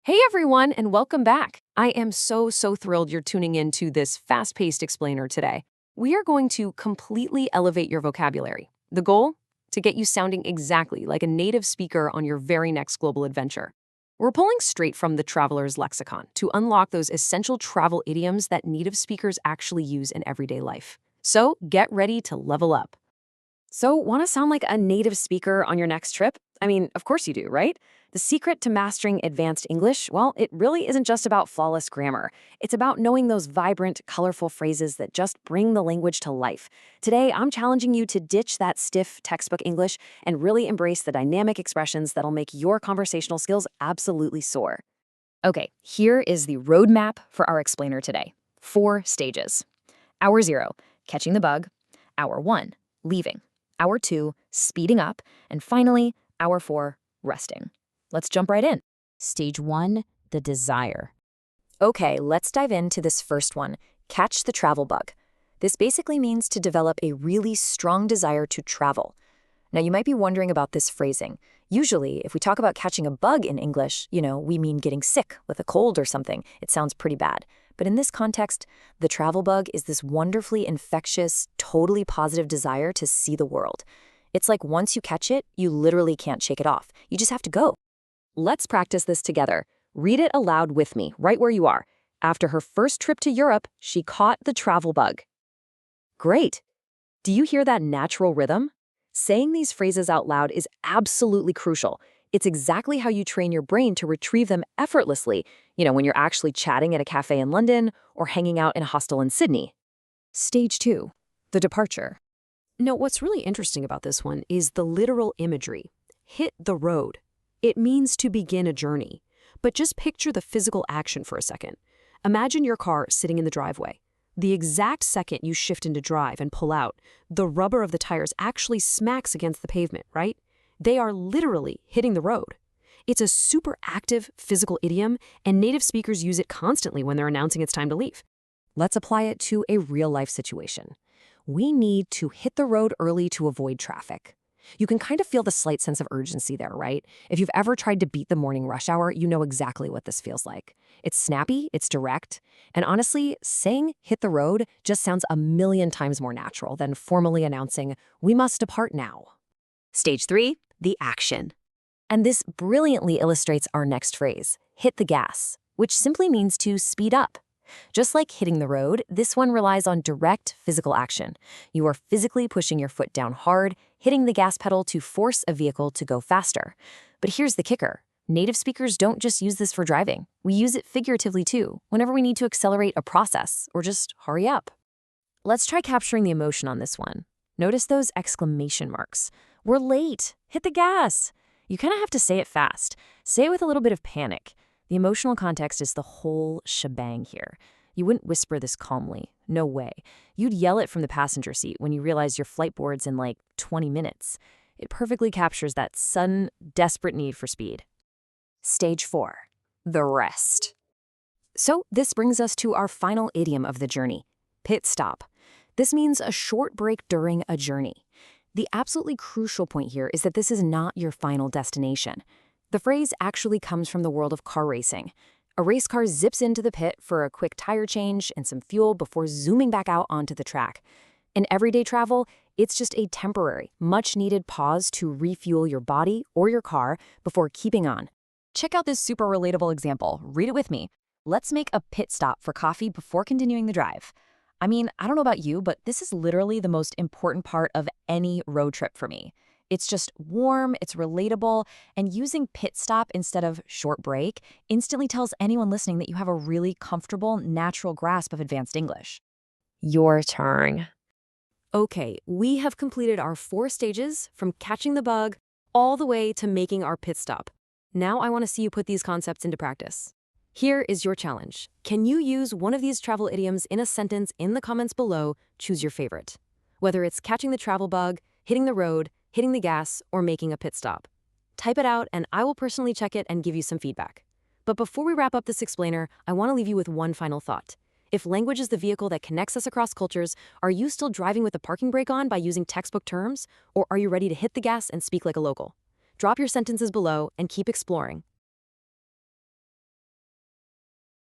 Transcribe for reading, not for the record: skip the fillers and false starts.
Hey everyone, and welcome back. I am so thrilled you're tuning in to this fast-paced explainer today. We are going to completely elevate your vocabulary. The goal? To get you sounding exactly like a native speaker on your very next global adventure. We're pulling straight from the traveler's lexicon to unlock those essential travel idioms that native speakers actually use in everyday life. So get ready to level up. So, want to sound like a native speaker on your next trip? I mean, of course you do, right? The secret to mastering advanced English, well, it really isn't just about flawless grammar. It's about knowing those vibrant, colorful phrases that just bring the language to life. Today, I'm challenging you to ditch that stiff textbook English and really embrace the dynamic expressions that'll make your conversational skills absolutely soar. Okay, here is the roadmap for our explainer today. 4 stages. Hour 0, catching the bug. Hour 1, leaving. Hour 2, speeding up. And finally, Hour 4, resting. Let's jump right in. Stage 1, the desire. Okay, let's dive into this first one, catch the travel bug. This basically means to develop a really strong desire to travel. Now, you might be wondering about this phrasing. Usually, if we talk about catching a bug in English, we mean getting sick with a cold or something. It sounds pretty bad. But in this context, the travel bug is this wonderfully infectious, totally positive desire to see the world. It's like once you catch it, you literally can't shake it off. You just have to go. Let's practice this together. Read it aloud with me, right where you are. After her first trip to Europe, she caught the travel bug. Great. Do you hear that natural rhythm? Saying these phrases out loud is absolutely crucial. It's exactly how you train your brain to retrieve them effortlessly, when you're actually chatting at a cafe in London or hanging out in a hostel in Sydney. Stage 2, the departure. Now, what's really interesting about this one is the literal imagery. Hit the road. It means to begin a journey. But just picture the physical action for a second. Imagine your car sitting in the driveway. The exact second you shift into drive and pull out, the rubber of the tires actually smacks against the pavement, right? They are literally hitting the road. It's a super active physical idiom, and native speakers use it constantly when they're announcing it's time to leave. Let's apply it to a real-life situation. We need to hit the road early to avoid traffic. You can kind of feel the slight sense of urgency there, right? If you've ever tried to beat the morning rush hour, you know exactly what this feels like. It's snappy, it's direct, and honestly, saying hit the road just sounds a million times more natural than formally announcing, we must depart now. Stage 3, the action. And this brilliantly illustrates our next phrase, hit the gas, which simply means to speed up. Just like hitting the road, this one relies on direct physical action. You are physically pushing your foot down hard, hitting the gas pedal to force a vehicle to go faster. But here's the kicker. Native speakers don't just use this for driving. We use it figuratively too, whenever we need to accelerate a process or just hurry up. Let's try capturing the emotion on this one. Notice those exclamation marks. We're late. Hit the gas. You kind of have to say it fast. Say it with a little bit of panic. The emotional context is the whole shebang here. You wouldn't whisper this calmly. No way. You'd yell it from the passenger seat when you realize your flight board's in like 20 minutes. It perfectly captures that sudden, desperate need for speed. Stage 4, the rest. So this brings us to our final idiom of the journey, pit stop. This means a short break during a journey. The absolutely crucial point here is that this is not your final destination. The phrase actually comes from the world of car racing. A race car zips into the pit for a quick tire change and some fuel before zooming back out onto the track. In everyday travel, it's just a temporary, much-needed pause to refuel your body or your car before keeping on. Check out this super relatable example. Read it with me. Let's make a pit stop for coffee before continuing the drive. I mean, I don't know about you, but this is literally the most important part of any road trip for me. It's just warm, it's relatable, and using pit stop instead of short break instantly tells anyone listening that you have a really comfortable, natural grasp of advanced English. Your turn. Okay, we have completed our 4 stages from catching the bug all the way to making our pit stop. Now I want to see you put these concepts into practice. Here is your challenge. Can you use one of these travel idioms in a sentence in the comments below? Choose your favorite. Whether it's catching the travel bug, hitting the road, hitting the gas, or making a pit stop. Type it out and I will personally check it and give you some feedback. But before we wrap up this explainer, I want to leave you with one final thought. If language is the vehicle that connects us across cultures, are you still driving with the parking brake on by using textbook terms? Or are you ready to hit the gas and speak like a local? Drop your sentences below and keep exploring.